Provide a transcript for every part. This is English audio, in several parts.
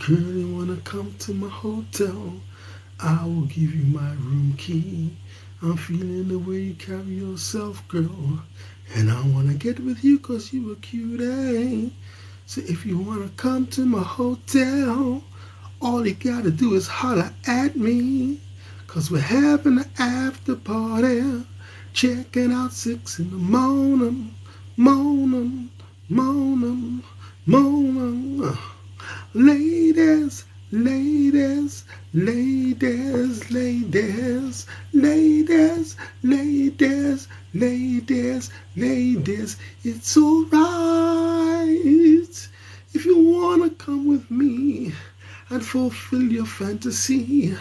Girl, you wanna come to my hotel? I will give you my room key. I'm feeling the way you carry yourself, girl. And I wanna get with you 'cause you a cute, eh? So if you wanna come to my hotel, all you gotta do is holler at me. 'Cause we're having an after party. Checking out 6 in the morning. Morning, morning, morning. Ladies, ladies, ladies, ladies, ladies, ladies, ladies, ladies, it's alright if you wanna come with me and fulfill your fantasy.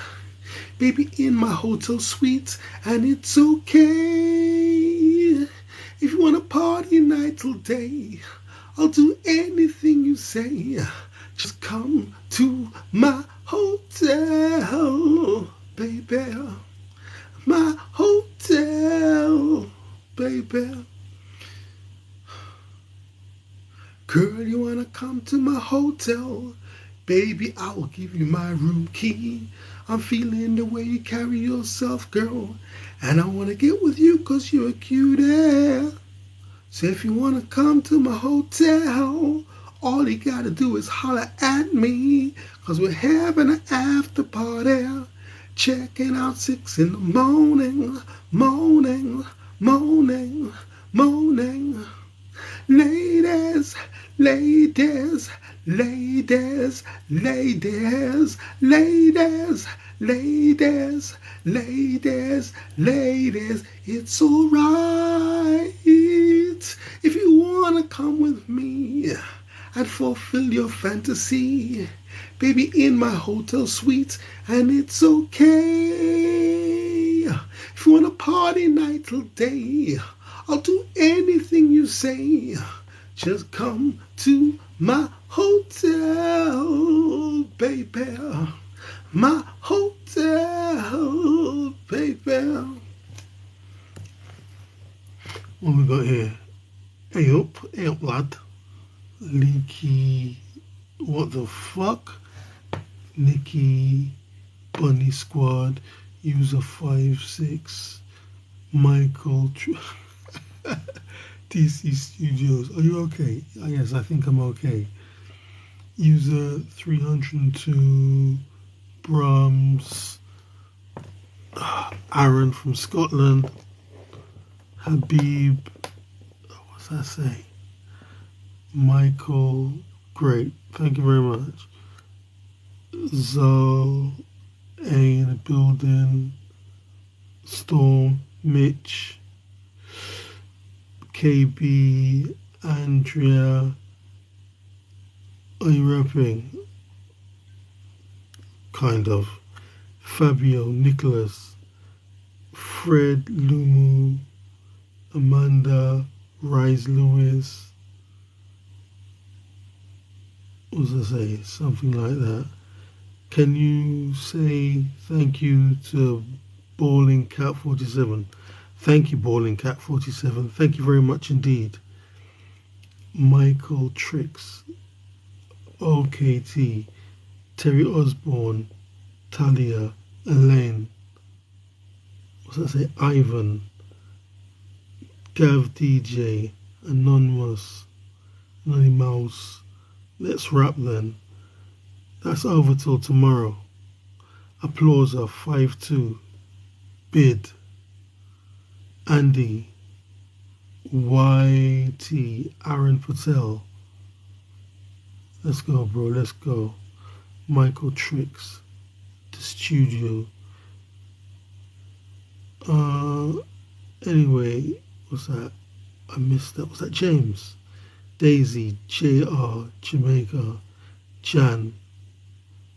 Baby, in my hotel suite, and it's okay. If you wanna party night till day, I'll do anything you say. Just come to my hotel, baby. My hotel, baby. Girl, you wanna come to my hotel? Baby, I will give you my room key. I'm feeling the way you carry yourself, girl. And I wanna get with you 'cause you're a cutie. So if you wanna come to my hotel, all you gotta do is holler at me. 'Cause we're having an after party. Checking out 6 in the morning. Morning, morning, morning. Ladies, ladies, ladies, ladies, ladies, ladies, ladies, ladies, it's alright if you wanna come with me and fulfill your fantasy. Baby, in my hotel suite, and it's okay. If you wanna party night till day, I'll do anything you say. Just come to my hotel, baby. My hotel, baby. What we got here? Hey up, lad. Leaky, what the fuck? Nicky, Bunny Squad, User 56, Michael, DC Studios. Are you okay? Yes, I think I'm okay. User 302, Brahms, Aaron from Scotland, Habib, what's that say? Michael, great, thank you very much. Zoe, A in the building, Storm, Mitch, KB, Andrea. Are you rapping? Kind of. Fabio, Nicholas, Fred, Lumu, Amanda, Rise Lewis. What was I say? Something like that. Can you say thank you to Balling Cat 47? Thank you, Balling Cat 47. Thank you very much indeed. Michael Tricks, OKT, Terry Osborne, Talia, Elaine. What's that say? Ivan, Gav DJ, Anonymous, Anonymous. Let's rap then. That's over till tomorrow. Applauser 5-2. Bid. Andy. YT. Aaron Patel. Let's go, bro. Let's go. Michael Tricks. The studio. Anyway, what's that? I missed that. Was that James? Daisy. JR. Jamaica. Jan.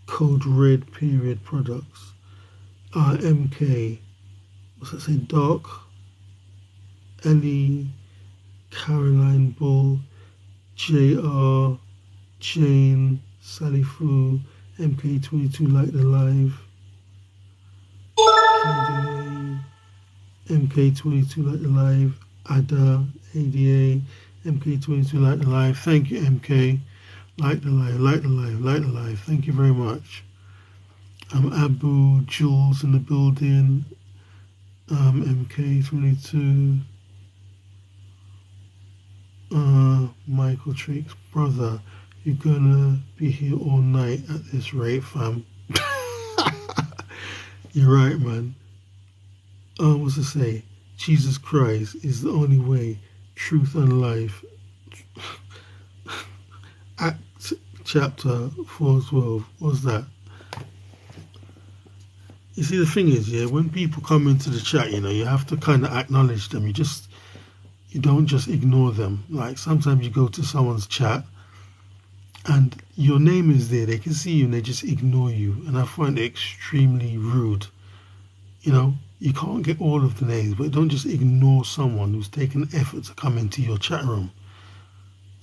Code Red Period Products. RMK. What's that say? Dark. Ellie. Caroline Bull. JR. Jane. Sally Fu. MK22 Like the Live. Candy. MK22 Like the Live. Ada. ADA. MK22 Like the Live. Thank you, MK. Light the live, light the live, light the live. Thank you very much. Abu, Jules in the building. MK22. Michael Tricks, brother, you're gonna be here all night at this rate, fam. You're right, man. What's to say? Jesus Christ is the only way, truth and life. Act chapter 4:12. What's that? You see, the thing is, yeah, when people come into the chat, you have to kind of acknowledge them. You don't just ignore them. Like sometimes you go to someone's chat and your name is there, they can see you and they just ignore you. And I find it extremely rude. You can't get all of the names, but don't just ignore someone who's taken effort to come into your chat room.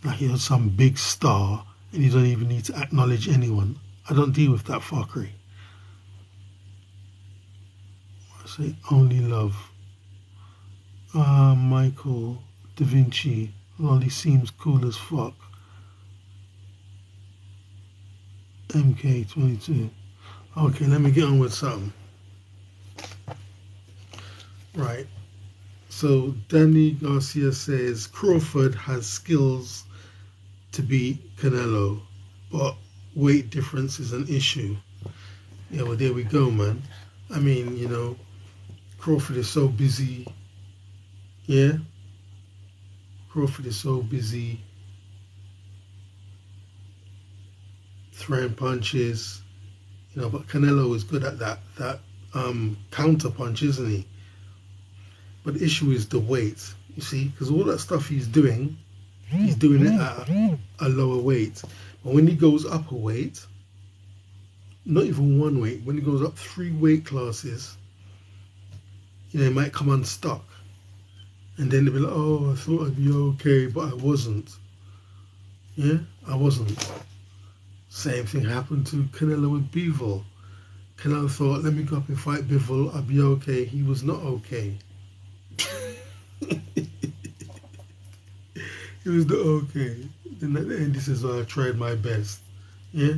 Like you're some big star and you don't even need to acknowledge anyone. I don't deal with that fuckery. I say only love. Michael Da Vinci, Lolly seems cool as fuck. MK22. Okay, let me get on with something. Right. So Danny Garcia says Crawford has skills to beat Canelo, but weight difference is an issue. Yeah, well, there we go, man. I mean, Crawford is so busy. Yeah? Crawford is so busy throwing punches, but Canelo is good at that counter punch, isn't he? But the issue is the weight, you see, because all that stuff he's doing it at a lower weight. But when he goes up a weight, not even one weight, when he goes up 3 weight classes, he might come unstuck. And then they'll be like, oh, I thought I'd be okay, but I wasn't. Yeah, I wasn't. Same thing happened to Canelo with Bivol. Canelo thought, let me go up and fight Bivol, I'll be okay. He was not okay. He was not okay. Then at the end he says, oh, I tried my best. Yeah?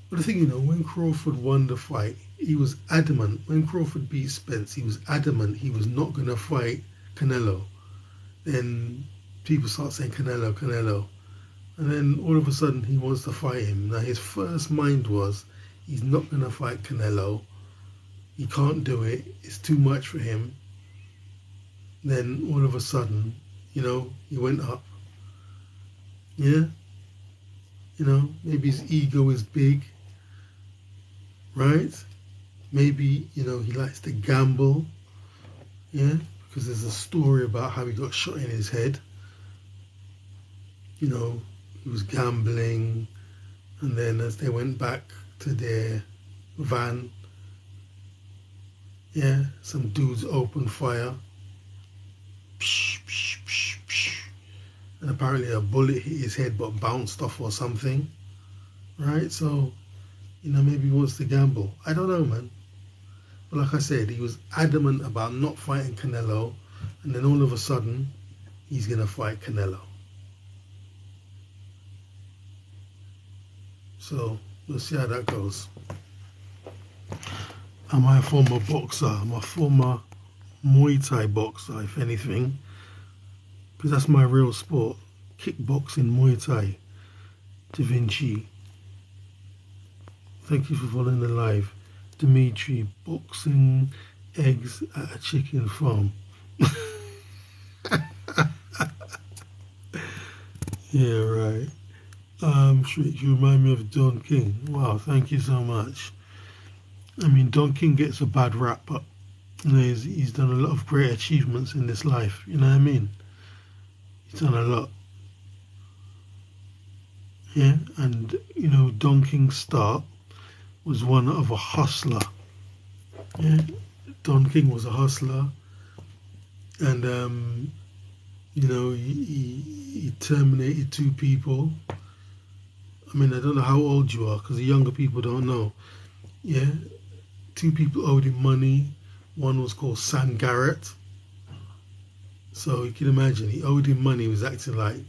But the thing, when Crawford won the fight, he was adamant. When Crawford beat Spence, he was adamant he was not going to fight Canelo. Then people start saying Canelo, Canelo. And then all of a sudden he wants to fight him. Now his first mind was, he's not going to fight Canelo. He can't do it. It's too much for him. Then all of a sudden, he went up. Yeah? Maybe his ego is big. Right? Maybe, he likes to gamble. Yeah? Because there's a story about how he got shot in his head. He was gambling. And then as they went back to their van, yeah, some dudes opened fire. Psh, psh, psh, psh. And apparently a bullet hit his head but bounced off or something. Right? So, maybe he wants to gamble. I don't know, man. But like I said, he was adamant about not fighting Canelo. And then all of a sudden, he's going to fight Canelo. So, we'll see how that goes. Am I a former boxer? I'm a former Muay Thai boxer, if anything. Because that's my real sport. Kickboxing, Muay Thai. Da Vinci. Thank you for following the live. Dimitri, boxing eggs at a chicken farm. Yeah, right. Shrek, you remind me of Don King. Wow, thank you so much. I mean, Don King gets a bad rap, but he's done a lot of great achievements in this life. You know what I mean? He's done a lot. Yeah, and Don King's start was one of a hustler. Yeah, Don King was a hustler, and he terminated 2 people. I mean, I don't know how old you are, because the younger people don't know. Yeah, 2 people owed him money. One was called Sam Garrett. So you can imagine, he owed him money. He was acting like,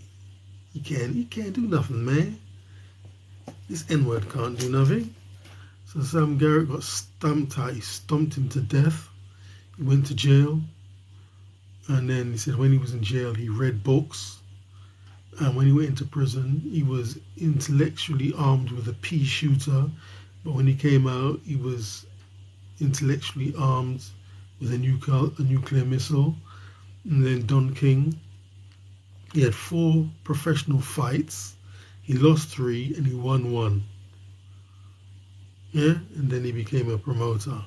He can't do nothing, man. This N-word can't do nothing. So Sam Garrett got stumped out. He stomped him to death. He went to jail. And then he said when he was in jail, he read books. And when he went into prison, he was intellectually armed with a pea shooter. But when he came out, he was intellectually armed with a nuclear missile. And then Don King, he had 4 professional fights. He lost 3 and he won 1. Yeah, and then he became a promoter.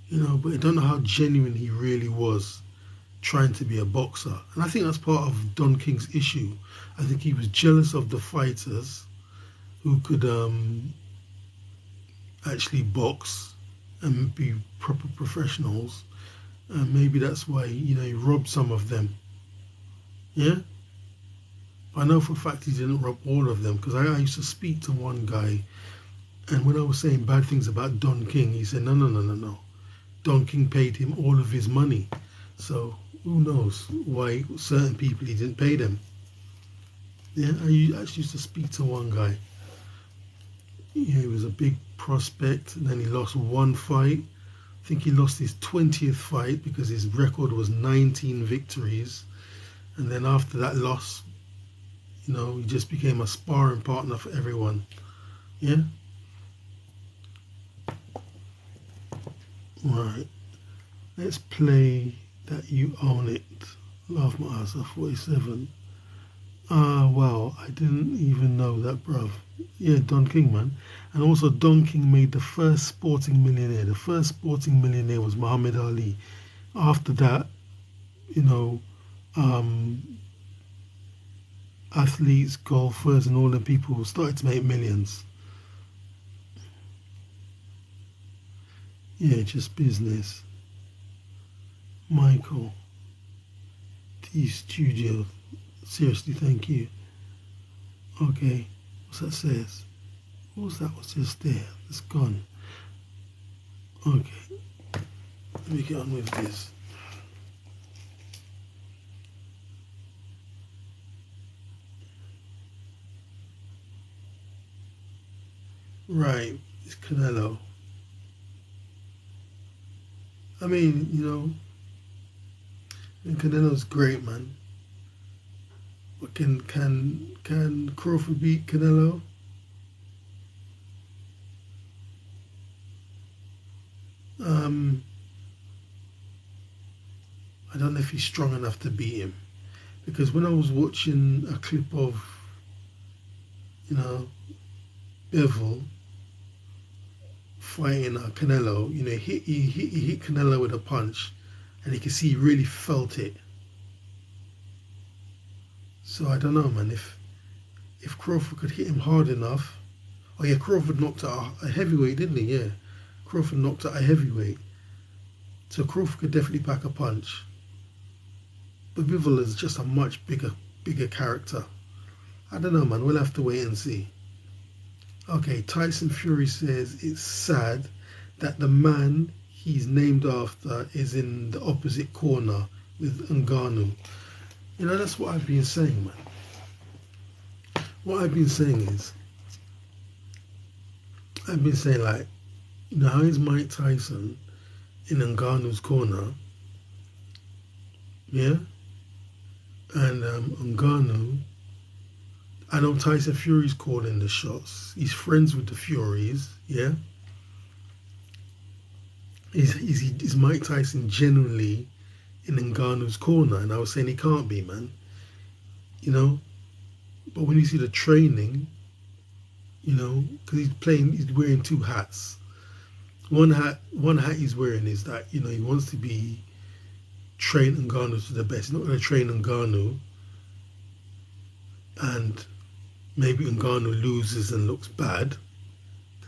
You know, but I don't know how genuine he really was trying to be a boxer. And I think that's part of Don King's issue. I think he was jealous of the fighters who could actually box and be proper professionals. And maybe that's why, you know, he robbed some of them. Yeah? I know for a fact he didn't rob all of them, because I used to speak to one guy, and when I was saying bad things about Don King, he said, no. Don King paid him all of his money. So who knows why certain people he didn't pay them. Yeah, I actually used to speak to one guy. Yeah, he was a big prospect, and then he lost 1 fight. I think he lost his 20th fight because his record was 19 victories. And then after that loss, you know, he just became a sparring partner for everyone. Yeah? Right. Let's play That You Own It. Laugh my ass off, 47. Wow, I didn't even know that, bruv. Yeah, Don King, man. And also Don King made the first sporting millionaire. The first sporting millionaire was Muhammad Ali. After that, you know, athletes, golfers, and all the people started to make millions. Yeah, just business. Michael T Studio. Seriously, thank you. Okay, what's that says? What was that? Was just there? It's gone. Okay, let me get on with this. Right, it's Canelo. I mean, you know, and Canelo's great, man. But can Crawford beat Canelo? I don't know if he's strong enough to beat him, because when I was watching a clip of, you know, Bivol fighting Canelo, you know, he hit Canelo with a punch, and you can see he really felt it. So I don't know, man. If Crawford could hit him hard enough. Oh yeah, Crawford knocked out a heavyweight, didn't he? Yeah, Crawford knocked out a heavyweight. So Crawford could definitely pack a punch. But Bivol is just a much bigger character. I don't know, man. We'll have to wait and see. Okay, Tyson Fury says it's sad that the man he's named after is in the opposite corner with Ngannou. You know, that's what I've been saying, man. What I've been saying is, like, you know, how is Mike Tyson in Ngannou's corner? Yeah? And Ngannou, I know Tyson Fury's calling the shots. He's friends with the Furies, yeah? Is Mike Tyson genuinely in Ngannou's corner? And I was saying he can't be, man. You know? But when you see the training, you know, because he's wearing 2 hats. One hat he's wearing is that, you know, he wants to be train Ngannou to the best. He's not going to train Ngannou and maybe Ngannou loses and looks bad.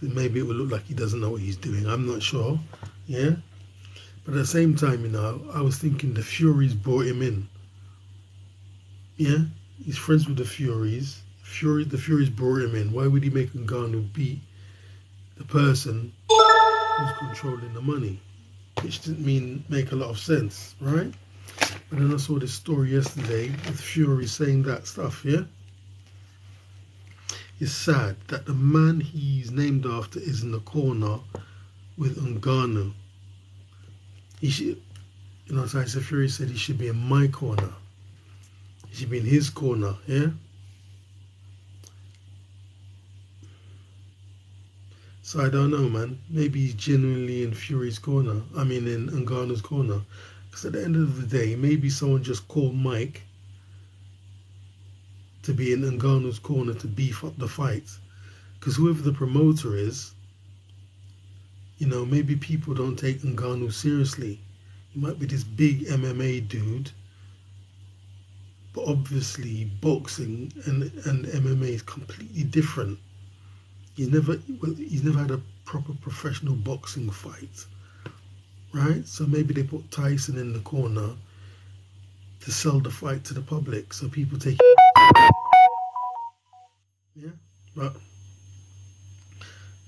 Maybe it will look like he doesn't know what he's doing. I'm not sure. Yeah? But at the same time, you know, I was thinking the Furies brought him in. Yeah? He's friends with the Furies. The Furies brought him in. Why would he make Ngannou beat the person who's controlling the money? Which didn't make a lot of sense, right? And then I saw this story yesterday with Fury saying that stuff, yeah? It's sad that the man he's named after is in the corner with Ngannou. He should, Tyson Fury said he should be in my corner. He should be in his corner, yeah? So I don't know, man. Maybe he's genuinely in Fury's corner. I mean, in Ngannou's corner. Because at the end of the day, maybe someone just called Mike to be in Ngannou's corner to beef up the fight. Because whoever the promoter is, maybe people don't take Ngannou seriously. He might be this big MMA dude, but obviously boxing and MMA is completely different. He's never had a proper professional boxing fight, right? So maybe they put Tyson in the corner to sell the fight to the public, so people take it. Yeah, but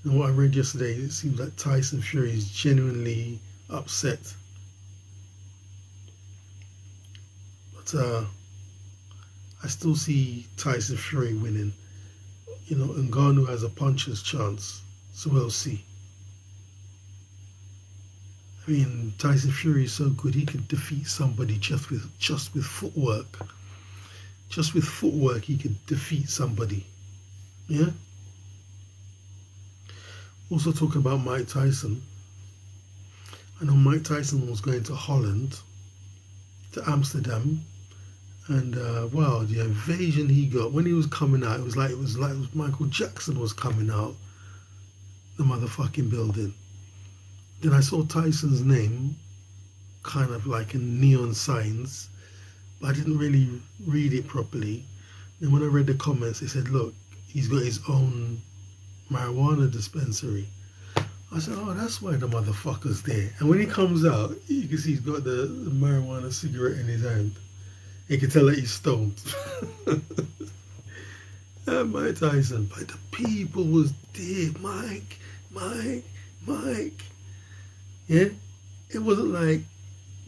what I read yesterday, it seems like Tyson Fury is genuinely upset. But I still see Tyson Fury winning. Ngannou has a puncher's chance, so we'll see. I mean, Tyson Fury is so good he could defeat somebody just with footwork. Just with footwork, he could defeat somebody. Yeah. Also talking about Mike Tyson. I know Mike Tyson was going to Holland, to Amsterdam, and wow, the invasion he got when he was coming out, it was like Michael Jackson was coming out the motherfucking building. Then I saw Tyson's name kind of like in neon signs, but I didn't really read it properly. And when I read the comments, they said, look, he's got his own marijuana dispensary. I said, oh, that's why the motherfucker's there. And when he comes out, you can see he's got the marijuana cigarette in his hand. You can tell that he's stoned. Mike Tyson, but the people was there. Mike. Yeah? It wasn't like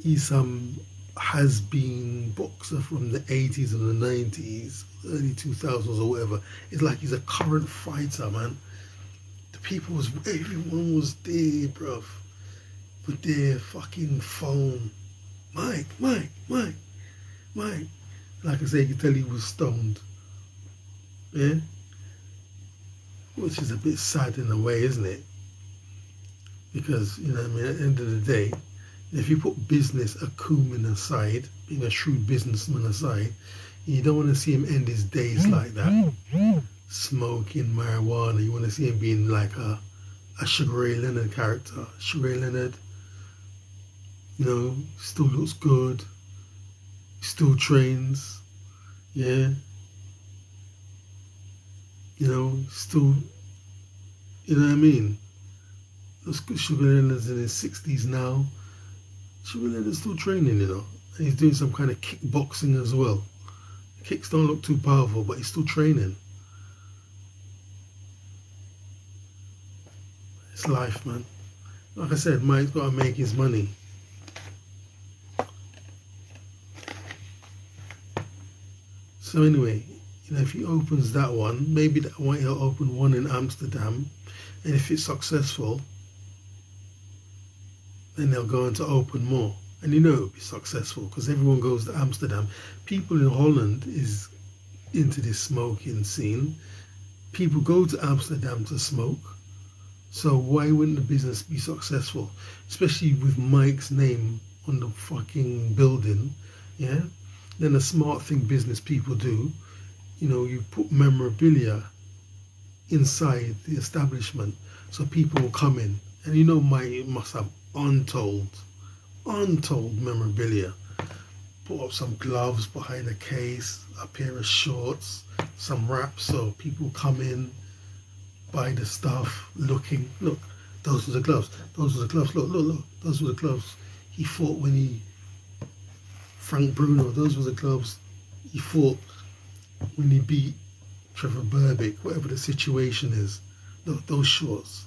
he's some has-been boxer from the 80s and the 90s, early 2000s or whatever. It's like he's a current fighter, man. Everyone was there, bruv. With their fucking phone. Mike. Like I say, you can tell he was stoned. Yeah? Which is a bit sad in a way, isn't it? Because, at the end of the day, if you put business acumen aside, being a shrewd businessman aside, you don't want to see him end his days like that. Smoking marijuana. You want to see him being like a Sugar Ray Leonard character. Sugar Ray Leonard, still looks good. Still trains, yeah. Still, what I mean? Sugar Leonard's in his 60s now. Sugar Leonard's still training, And he's doing some kind of kickboxing as well. Kicks don't look too powerful, but he's still training. It's life, man. Like I said, Mike's got to make his money. So anyway, if he opens that one, maybe that one he'll open one in Amsterdam, and if it's successful, then they'll go on to open more. And it'll be successful because everyone goes to Amsterdam. People in Holland is into this smoking scene. People go to Amsterdam to smoke. So why wouldn't the business be successful? Especially with Mike's name on the fucking building, yeah? Then a smart thing business people do, you put memorabilia inside the establishment so people will come in. And Mike must have untold memorabilia. Put up some gloves behind a case, a pair of shorts, some wraps so people come in, buy the stuff, look, those are the gloves, look, those were the gloves he fought when Frank Bruno, those were the gloves he fought when he beat Trevor Berbick, whatever the situation is. Those shorts.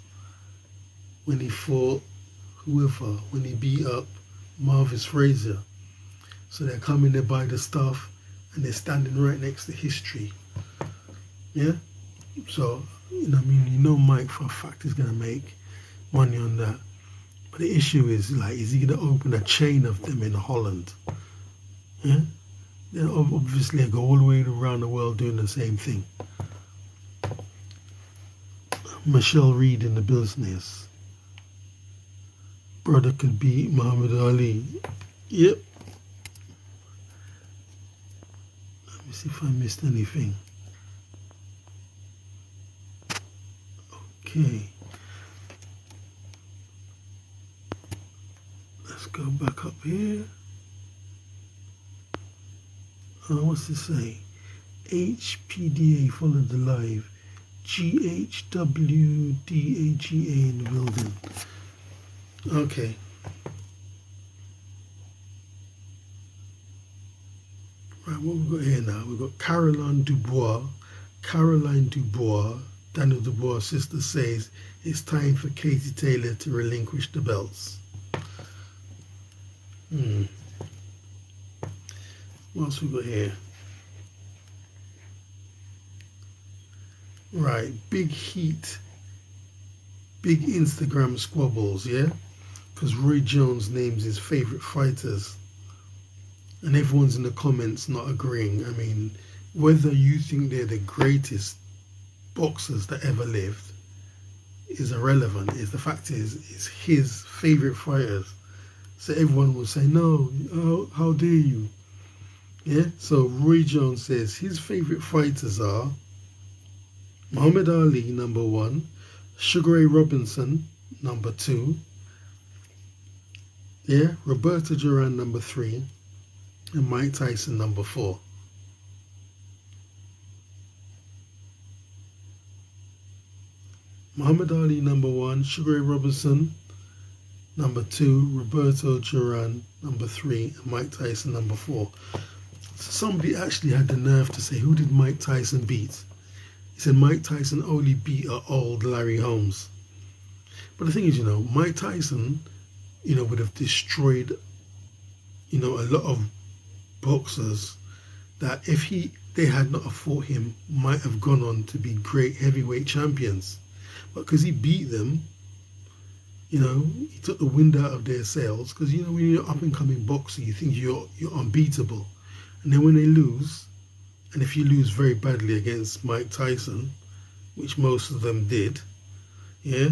When he fought whoever, when he beat up Marvis Frazier. So they're coming, they buy the stuff, and they're standing right next to history. Yeah? So, Mike for a fact is going to make money on that. But the issue is, like, is he going to open a chain of them in Holland? Yeah? Then obviously they go all the way around the world doing the same thing. Michelle Reed in the business. Brother could beat Muhammad Ali. Yep. Let me see if I missed anything. Okay. Let's go back up here. What's this say? HPDA followed the live. GHWDAGA in the building. Okay. Right, what we've got here now? We've got Caroline Dubois. Daniel Dubois' sister says it's time for Katie Taylor to relinquish the belts. What else we got here? Right, big heat, big Instagram squabbles, yeah? Because Roy Jones names his favourite fighters. And everyone's in the comments not agreeing. I mean, whether you think they're the greatest boxers that ever lived is irrelevant. The fact is, it's his favourite fighters. So everyone will say, no, how dare you? Yeah, so Roy Jones says his favourite fighters are Muhammad Ali, number 1, Sugar Ray Robinson, number 2, yeah, Roberto Duran, number 3, and Mike Tyson, number 4. Muhammad Ali, number 1, Sugar Ray Robinson, number 2, Roberto Duran, number 3, and Mike Tyson, number 4. So somebody actually had the nerve to say, who did Mike Tyson beat? He said Mike Tyson only beat an old Larry Holmes. But the thing is, Mike Tyson, would have destroyed, a lot of boxers that if they had not fought him, might have gone on to be great heavyweight champions. But because he beat them, he took the wind out of their sails. Because, when you're an up-and-coming boxer, you think you're unbeatable. And then when they lose, and if you lose very badly against Mike Tyson, which most of them did, yeah,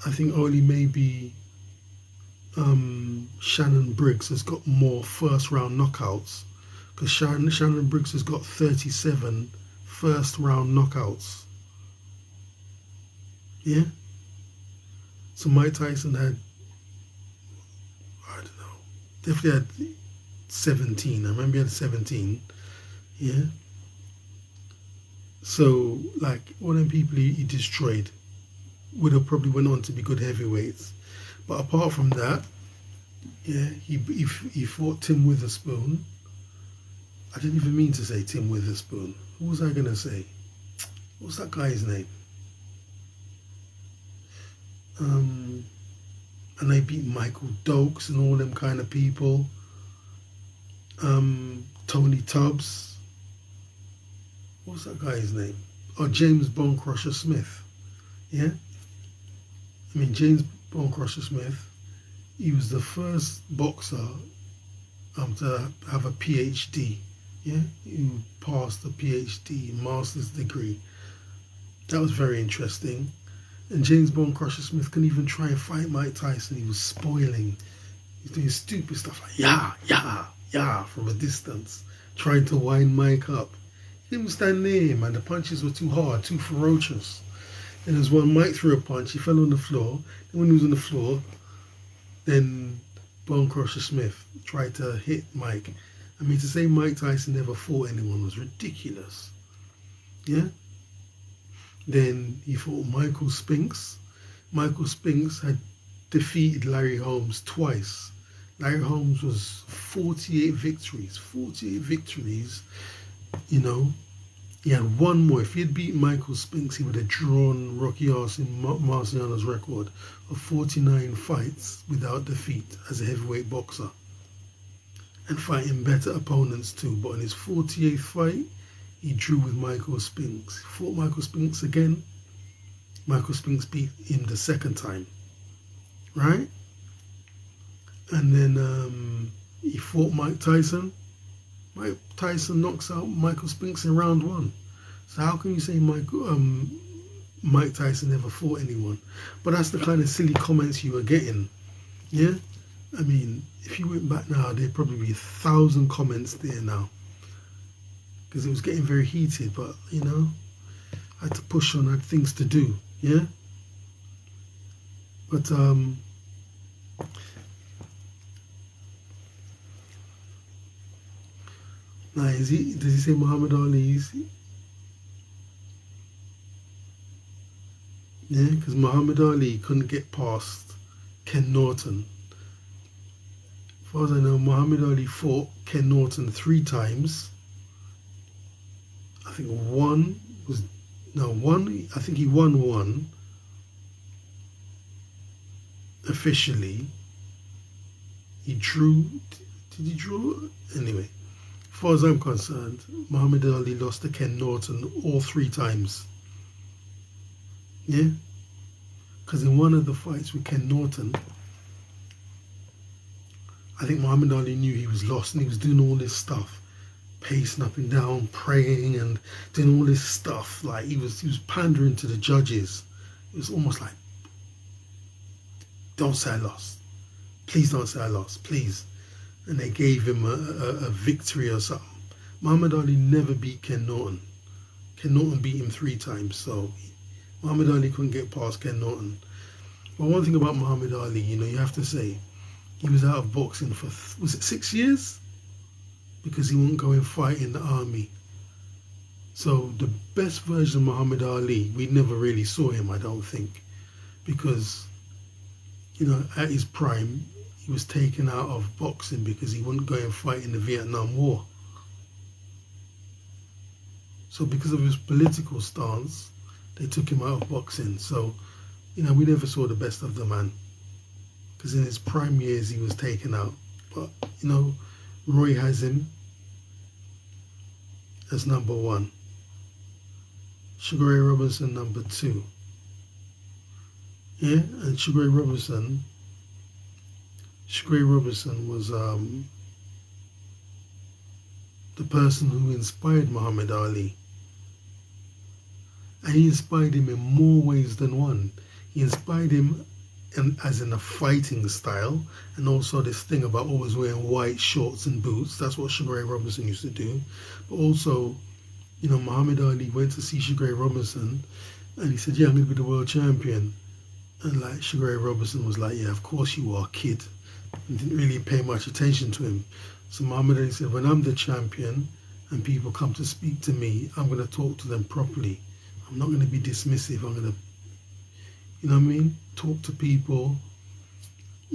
I think only maybe Shannon Briggs has got more first-round knockouts, because Shannon Briggs has got 37 first-round knockouts. Yeah? So Mike Tyson had, I don't know, definitely had 17. I remember he had 17. Yeah. So, like, all them people he destroyed would have probably went on to be good heavyweights. But apart from that, yeah, he fought Tim Witherspoon. I didn't even mean to say Tim Witherspoon. Who was I going to say? What's that guy's name? And they beat Michael Dokes and all them kind of people. Tony Tubbs. What's that guy's name? Oh, James Bone Crusher Smith. Yeah? I mean, James Bone Crusher Smith, he was the first boxer to have a PhD. Yeah? He passed the PhD, master's degree. That was very interesting. And James Bone Crusher Smith couldn't even try and fight Mike Tyson. He was spoiling. He was doing stupid stuff like, yeah, from a distance, trying to wind Mike up. He didn't stand near him, and the punches were too hard, too ferocious. And there was one, Mike threw a punch, he fell on the floor. And when he was on the floor, then Bone Crusher Smith tried to hit Mike. I mean, to say Mike Tyson never fought anyone was ridiculous. Yeah? Then he fought Michael Spinks. Michael Spinks had defeated Larry Holmes twice. Larry Holmes was 48 victories. 48 victories, He had one more. If he had beaten Michael Spinks, he would have drawn Rocky Marciano's record of 49 fights without defeat as a heavyweight boxer. and fighting better opponents too. But in his 48th fight, he drew with Michael Spinks. He fought Michael Spinks again. Michael Spinks beat him the second time, right? And then he fought Mike Tyson. Mike Tyson knocks out Michael Spinks in round 1. So how can you say Mike Tyson never fought anyone? But that's the kind of silly comments you were getting, yeah? I mean, if you went back now, there'd probably be 1,000 comments there now. Because it was getting very heated, but, you know, I had to push on, I had things to do, yeah? But, now, does he say Muhammad Ali's? Yeah, because Muhammad Ali couldn't get past Ken Norton. As far as I know, Muhammad Ali fought Ken Norton 3 times. I think I think he won 1 officially. He drew, did he draw? Anyway, as far as I'm concerned, Muhammad Ali lost to Ken Norton all 3 times. Yeah? Because in one of the fights with Ken Norton, I think Muhammad Ali knew he was lost and he was doing all this stuff, pacing up and down, praying and doing all this stuff. Like he was pandering to the judges. It was almost like, don't say I lost. Please don't say I lost, please. And they gave him a victory or something. Muhammad Ali never beat Ken Norton. Ken Norton beat him 3 times, so Muhammad Ali couldn't get past Ken Norton. But one thing about Muhammad Ali, you know, you have to say, he was out of boxing for, was it 6 years? Because he wouldn't go and fight in the army. So the best version of Muhammad Ali, we never really saw him, I don't think. Because, you know, at his prime, he was taken out of boxing because he wouldn't go and fight in the Vietnam War. So because of his political stance, they took him out of boxing. So, you know, we never saw the best of the man. Because in his prime years, he was taken out. But, you know, Roy has him as number 1. Sugar Ray Robinson, number 2. Yeah, and Sugar Ray Robinson was the person who inspired Muhammad Ali. And he inspired him in more ways than one. He inspired him as in a fighting style, and also this thing about always wearing white shorts and boots. That's what Sugar Ray Robinson used to do. But also, you know, Muhammad Ali went to see Sugar Ray Robinson and he said, yeah, I'm going to be the world champion. And like Sugar Ray Robinson was like, yeah, of course you are, kid. And didn't really pay much attention to him. So Muhammad Ali said, when I'm the champion and people come to speak to me, I'm going to talk to them properly. I'm not going to be dismissive. I'm going to, you know what I mean, talk to people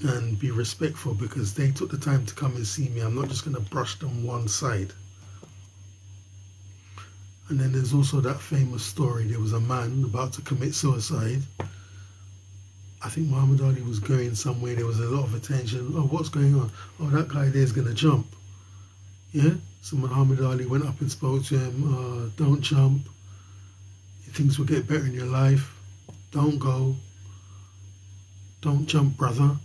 and be respectful because they took the time to come and see me. I'm not just going to brush them one side. And then there's also that famous story. There was a man about to commit suicide. I think Muhammad Ali was going somewhere. There was a lot of attention. Oh, what's going on? Oh, that guy there's going to jump. Yeah? So Muhammad Ali went up and spoke to him. Don't jump. Things will get better in your life. Don't go. Don't jump, brother.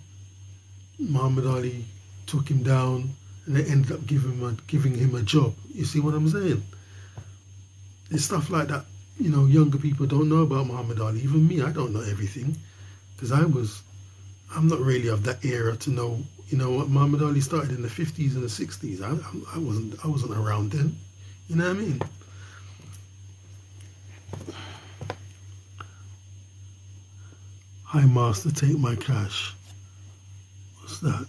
Muhammad Ali took him down and they ended up giving him a job. You see what I'm saying? There's stuff like that, you know, younger people don't know about Muhammad Ali. Even me, I don't know everything. Because I'm not really of that era to know, you know, what Muhammad Ali started in the 50s and the 60s. I wasn't around then. You know what I mean? Hi, Master, take my cash. What's that?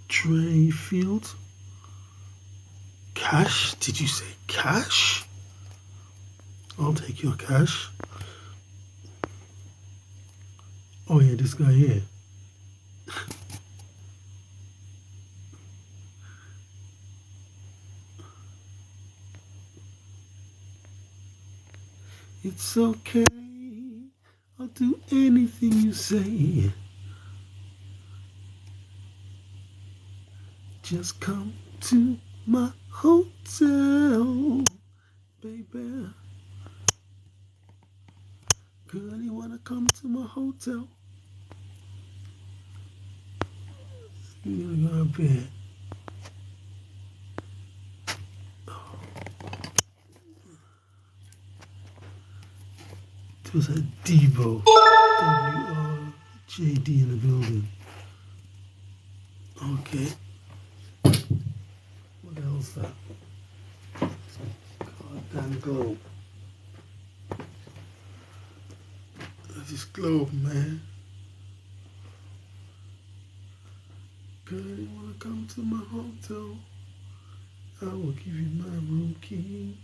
Trey Field? Cash? Did you say cash? I'll take your cash. Oh yeah, this guy here. It's okay. I'll do anything you say. Just come to my hotel, baby? Girl, you wanna come to my hotel? You're gonna be. It was a Devo. WRJD in the building. Okay. What the hell's that? Goddamn globe. This globe, man. Girl, you wanna come to my hotel? I will give you my room key.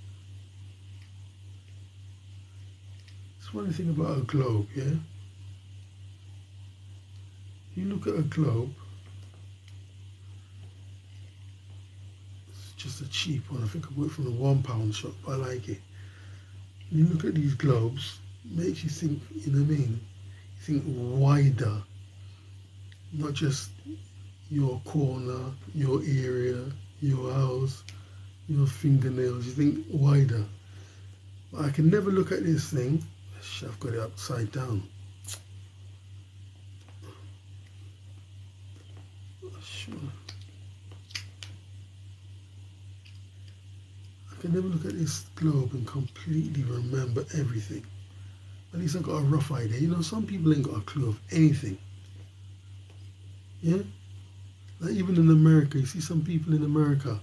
It's one thing about a globe, yeah? You look at a globe, it's just a cheap one. I think I bought it from the £1 shop, but I like it. You look at these globes, it makes you think, you know what I mean? You think wider, not just your corner, your area, your house, your fingernails. You think wider. But I can never look at this thing. I've got it upside down. Sure. I can never look at this globe and completely remember everything. At least I've got a rough idea. You know, some people ain't got a clue of anything. Yeah? Like even in America, you see some people in America,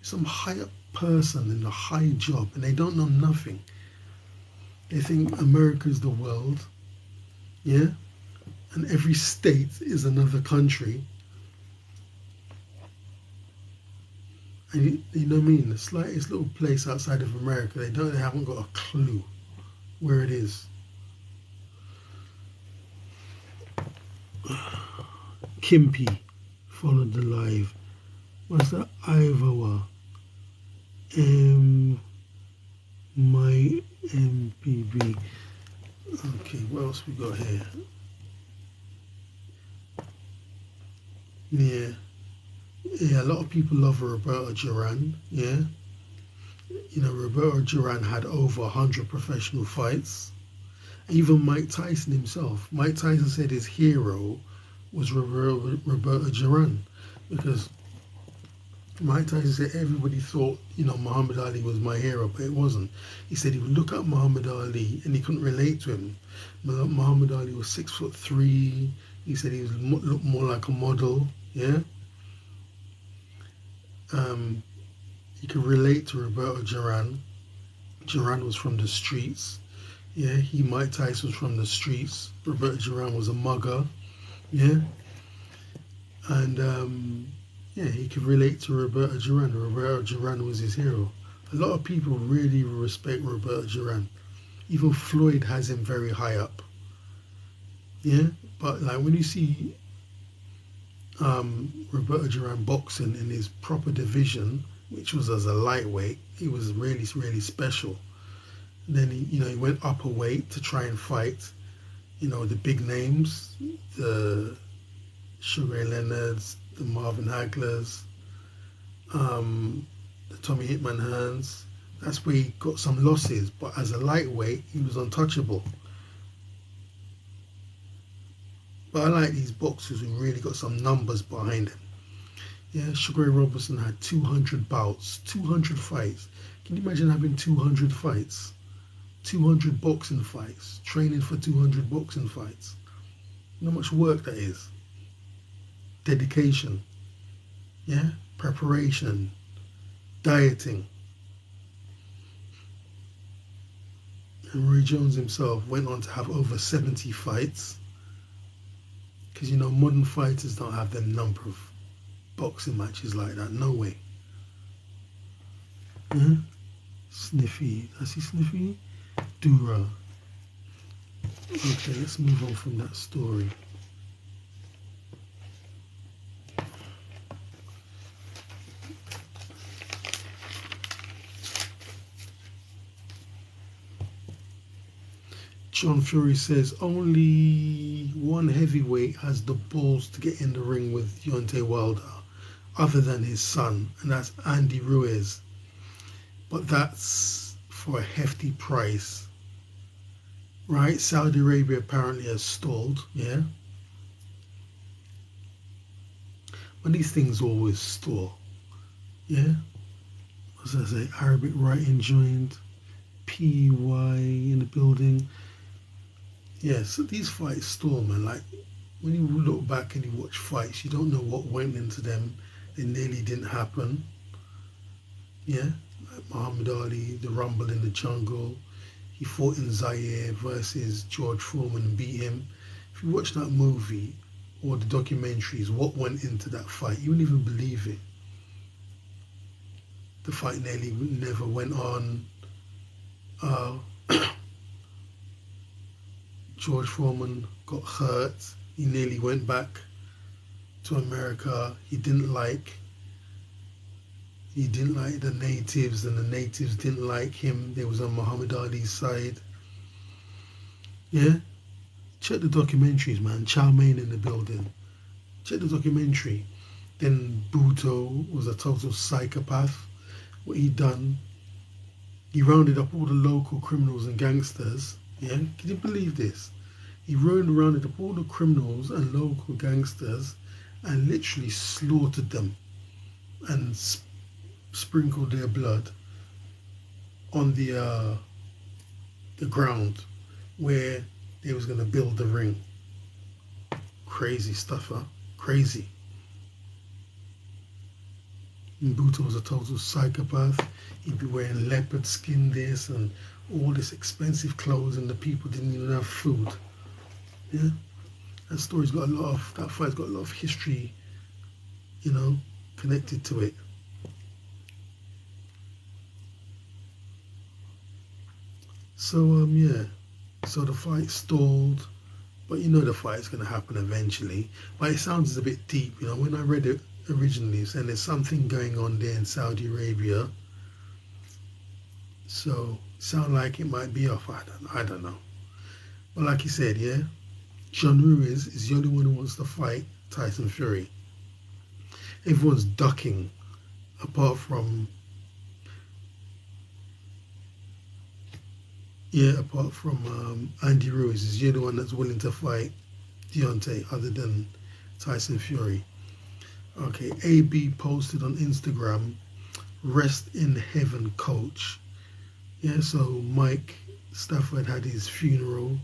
some high up person in a high job, and they don't know nothing. They think America is the world, yeah? And every state is another country. And you know what I mean? The slightest little place outside of America, they haven't got a clue where it is. Kimpy followed the live. What's that? Iowa. My MPB. Okay, what else we got here? Yeah, a lot of people love Roberto Duran, yeah? You know, Roberto Duran had over 100 professional fights. Even Mike Tyson himself. Mike Tyson said his hero was Roberto Duran, because Mike Tyson said everybody thought, you know, Muhammad Ali was my hero, but it wasn't. He said he would look at Muhammad Ali and he couldn't relate to him. Muhammad Ali was 6'3". He said he looked more like a model, yeah? He could relate to Roberto Duran. Duran was from the streets, yeah? Mike Tyson was from the streets. Roberto Duran was a mugger, yeah? And yeah, he could relate to Roberto Duran. Roberto Duran was his hero. A lot of people really respect Roberto Duran. Even Floyd has him very high up. Yeah, but like when you see Roberto Duran boxing in his proper division, which was as a lightweight, he was really, really special. And then he went up a weight to try and fight, you know, the big names, the Sugar Ray Leonards, the Marvin Haglers, the Tommy Hitman Hearns. That's where he got some losses, but as a lightweight, he was untouchable. But I like these boxers who really got some numbers behind them. Yeah, Sugar Ray Robinson had 200 bouts, 200 fights. Can you imagine having 200 fights? 200 boxing fights, training for 200 boxing fights. You know how much work that is? Dedication, yeah, preparation, dieting. And Roy Jones himself went on to have over 70 fights, because you know modern fighters don't have the number of boxing matches like that. No way. Sniffy, I see Sniffy. Dura. Okay, let's move on from that story. John Fury says only one heavyweight has the balls to get in the ring with Deontay Wilder. other than his son, and that's Andy Ruiz. But that's for a hefty price, right? Saudi Arabia apparently has stalled, yeah? But these things always stall, yeah? As I say, Arabic writing joined, PY in the building. Yeah, so these fights stall, man. Like, when you look back and you watch fights, you don't know what went into them. They nearly didn't happen. Yeah, like Muhammad Ali, the Rumble in the Jungle. He fought in Zaire versus George Foreman and beat him. If you watch that movie or the documentaries, what went into that fight, you wouldn't even believe it. The fight nearly never went on. Uh, George Foreman got hurt. He nearly went back to America. He didn't like the natives, and the natives didn't like him. They was on Muhammad Ali's side. Yeah? Check the documentaries, man. Chow Mein in the building. Check the documentary. Then Bhutto was a total psychopath. What he done, he rounded up all the local criminals and gangsters. Yeah? Can you believe this? He rounded up all the criminals and local gangsters and literally slaughtered them and sprinkled their blood on the ground where they was going to build the ring. Crazy stuff, huh? Crazy. And Bhutto was a total psychopath. He'd be wearing leopard skin this and all this expensive clothes, and the people didn't even have food. Yeah? That fight's got a lot of history, you know, connected to it. So, yeah. So the fight stalled, but you know the fight's going to happen eventually. But it sounds a bit deep, you know. When I read it originally, saying there's something going on there in Saudi Arabia. So, sound like it might be off. I don't know. But like you said, yeah, John Ruiz is the only one who wants to fight Tyson Fury. Everyone's ducking, apart from Andy Ruiz. Is the only one that's willing to fight Deontay, other than Tyson Fury. Okay, AB posted on Instagram, "Rest in heaven, coach." Yeah, so Mike Stafford had his funeral,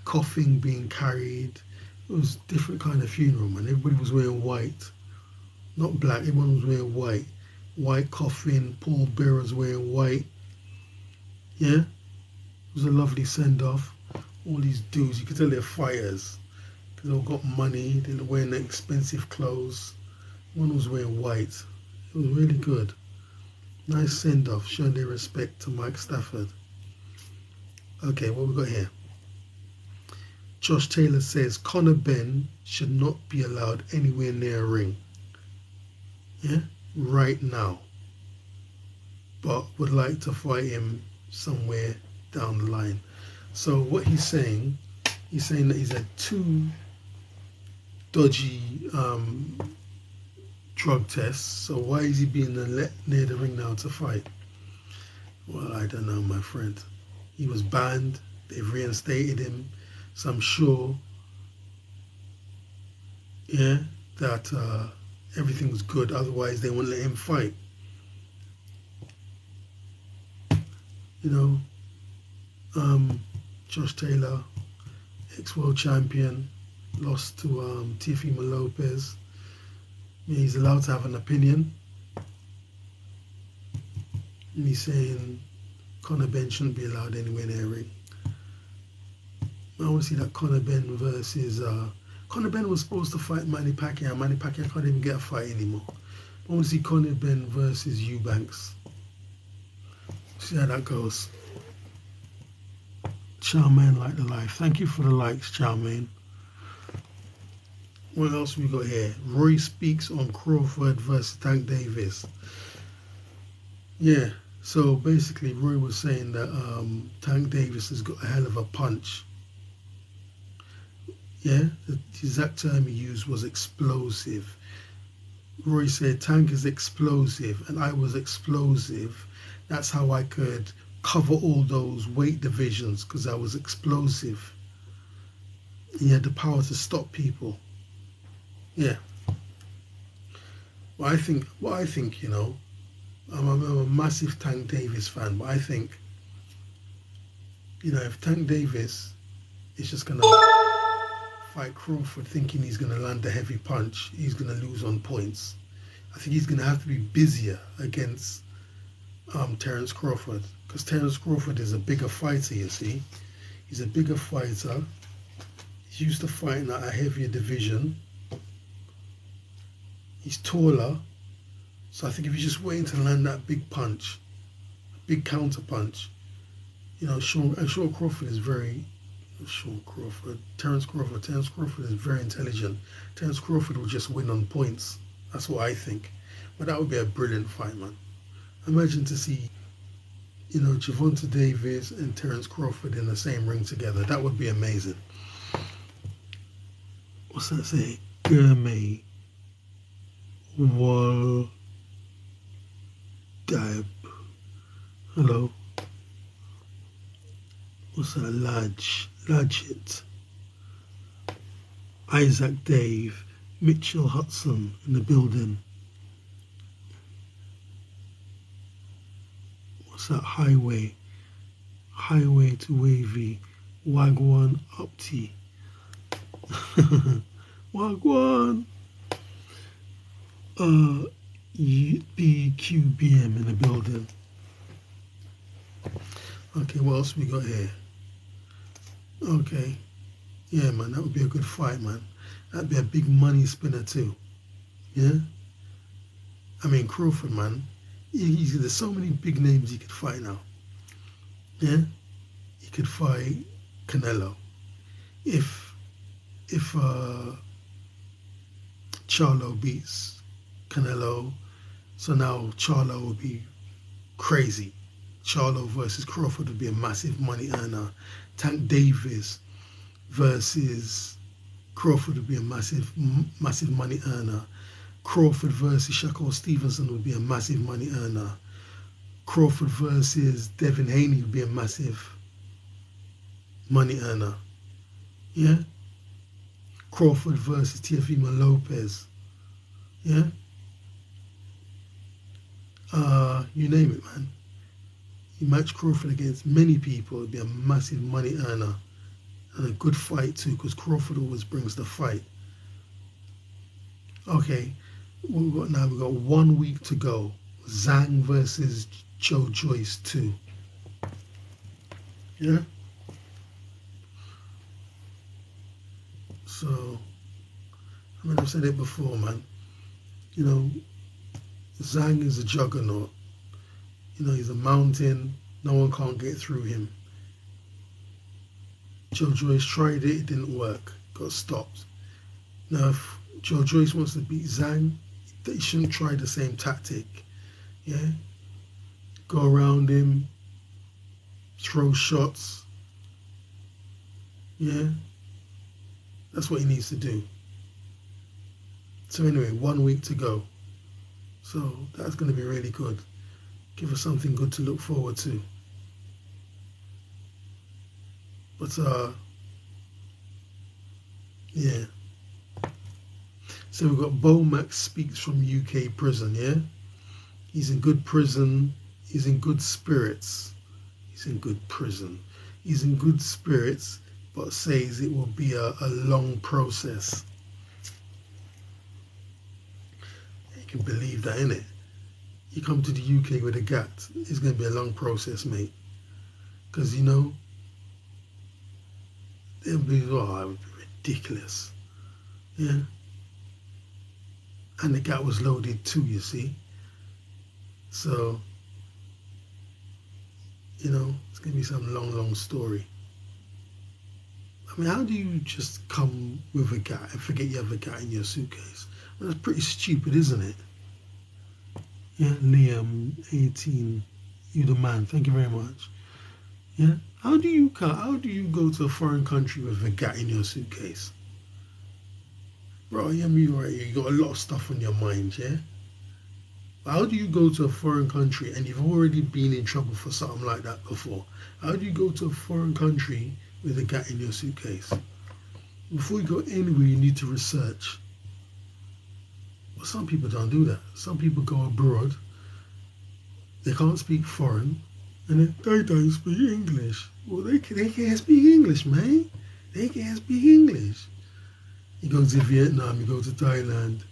coffin being carried. It was a different kind of funeral, man. Everybody was wearing white, not black. Everyone was wearing white. White coffin, Paul Bearer's wearing white. Yeah, it was a lovely send-off. All these dudes, you could tell they're fighters. They all got money. They were wearing expensive clothes. One was wearing white. It was really good. Nice send-off, showing their respect to Mike Stafford. Okay, what we got here? Josh Taylor says Conor Benn should not be allowed anywhere near a ring. Yeah, right now. But would like to fight him somewhere down the line. So what he's saying that he's had 2 dodgy drug tests. So why is he being let near the ring now to fight? Well, I don't know, my friend. He was banned. They've reinstated him. So I'm sure, yeah, that everything was good. Otherwise, they wouldn't let him fight. You know, Josh Taylor, ex-world champion, lost to Teofimo Lopez. Yeah, he's allowed to have an opinion. And he's saying Conor Benn shouldn't be allowed anywhere near a ring. I want to see that Conor Benn versus... Conor Benn was supposed to fight Manny Pacquiao. Manny Pacquiao can't even get a fight anymore. I want to see Conor Benn versus Eubanks. See how that goes. Chow Mein like the life. Thank you for the likes, Chow Mein. What else we got here? Roy speaks on Crawford versus Tank Davis. Yeah, so basically Roy was saying that Tank Davis has got a hell of a punch. Yeah, the exact term he used was explosive. Roy said Tank is explosive and I was explosive. That's how I could cover all those weight divisions because I was explosive. And you had the power to stop people. Yeah. What I think, I'm a massive Tank Davis fan, but I think, if Tank Davis is just gonna fight Crawford thinking he's gonna land a heavy punch, he's gonna lose on points. I think he's gonna have to be busier against Terence Crawford because Terence Crawford is a bigger fighter. You see, he's a bigger fighter. He's used to fighting at a heavier division. He's taller, so I think if he's just waiting to land that big punch, big counter punch, Sean Crawford is very. Sean Crawford, Terence Crawford is very intelligent. Terence Crawford will just win on points. That's what I think. But that would be a brilliant fight, man. Imagine to see, Gervonta Davis and Terence Crawford in the same ring together. That would be amazing. What's that say? Gourmet Wall Dab. Hello. What's that? Ladgett. Isaac Dave. Mitchell Hudson in the building. What's that? Highway to Wavy. Wagwan Upti. Wagwan. BQBM in the building. Okay, what else we got here? Okay. Yeah, man, that would be a good fight, man. That'd be a big money spinner too. Yeah? I mean, Crawford, man, there's so many big names he could fight now. Yeah? He could fight Canelo. If Charlo beats Canelo, so now Charlo will be crazy. Charlo versus Crawford would be a massive money earner. Tank Davis versus Crawford would be a massive money earner. Crawford versus Shakur Stevenson would be a massive money earner. Crawford versus Devin Haney would be a massive money earner. Yeah? Crawford versus Teofimo Lopez. Yeah? You name it, man. You match Crawford against many people, it'd be a massive money earner. And a good fight too, because Crawford always brings the fight. Okay, what we got now? We've got 1 week to go. Zhang versus Joe Joyce 2. Yeah? So, I've said it before, man. Zhang is a juggernaut. He's a mountain. No one can't get through him. Joe Joyce tried it didn't work. Got stopped. Now, if Joe Joyce wants to beat Zhang, he shouldn't try the same tactic. Yeah? Go around him, throw shots. Yeah? That's what he needs to do. So anyway, 1 week to go. So that's going to be really good. Give us something good to look forward to. But yeah. So we've got Bomac speaks from UK prison, yeah? He's in good prison. He's in good spirits. He's in good prison. He's in good spirits, but says it will be a long process. You can believe that, innit? You come to the UK with a gat, it's going to be a long process, mate. Because, they'll be, it would be ridiculous. Yeah? And the gat was loaded too, you see. So, it's going to be some long story. I mean, how do you just come with a gat and forget you have a gat in your suitcase? Well, that's pretty stupid, isn't it? Yeah, Liam, 18, you the man. Thank you very much. Yeah, how do you go to a foreign country with a gat in your suitcase? Bro, yeah, me right. You got a lot of stuff on your mind, yeah. How do you go to a foreign country and you've already been in trouble for something like that before? How do you go to a foreign country with a gat in your suitcase? Before you go anywhere, you need to research. But some people don't do that. Some people go abroad, they can't speak foreign, and they don't speak English. Well, they can't speak English, man. They can't speak English. You go to Vietnam, you go to Thailand,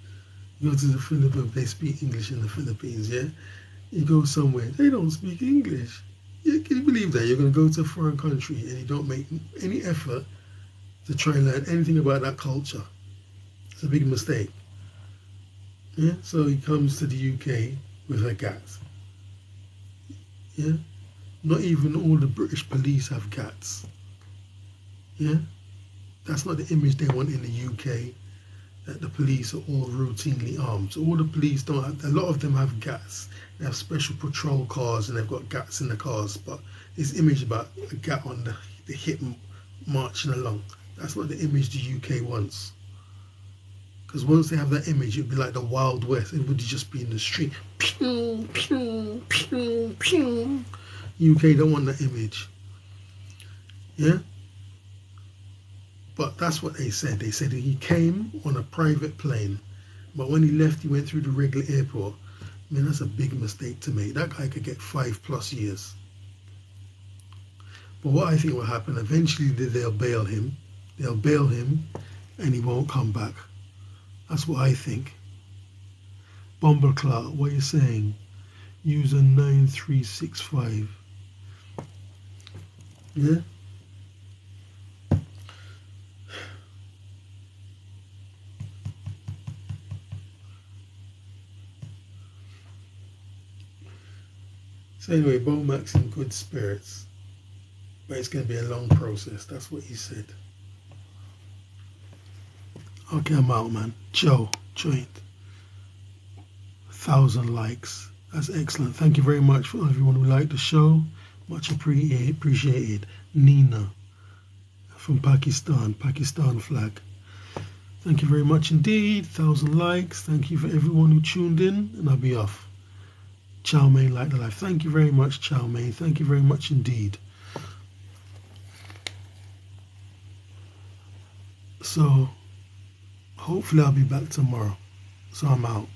you go to the Philippines, they speak English in the Philippines, yeah? You go somewhere, they don't speak English. Yeah, can you believe that? You're going to go to a foreign country and you don't make any effort to try and learn anything about that culture. It's a big mistake. Yeah, so he comes to the UK with a gat. Yeah, not even all the British police have gats. Yeah, that's not the image they want in the UK. That the police are all routinely armed. So all the police don't have. A lot of them have gats. They have special patrol cars and they've got gats in the cars. But this image about a gat on the hip marching along. That's not the image the UK wants. Because once they have that image, it'd be like the Wild West. It would just be in the street. Pew, pew, pew, pew. UK don't want that image. Yeah? But that's what they said. They said he came on a private plane. But when he left, he went through the regular airport. I mean, that's a big mistake to make. That guy could get 5+ years. But what I think will happen, eventually they'll bail him. They'll bail him and he won't come back. That's what I think. Bumbleclaw, what are you saying? User 9365. Yeah? So anyway, Bomac's in good spirits. But it's going to be a long process. That's what he said. Okay, I'm out, man. Joe joined. 1,000 likes. That's excellent. Thank you very much for everyone who liked the show. Much appreciated. Nina from Pakistan flag. Thank you very much indeed. 1,000 likes. Thank you for everyone who tuned in, and I'll be off. Chow Mein, like the life. Thank you very much, Chow Mein. Thank you very much indeed. So hopefully I'll be back tomorrow. So I'm out.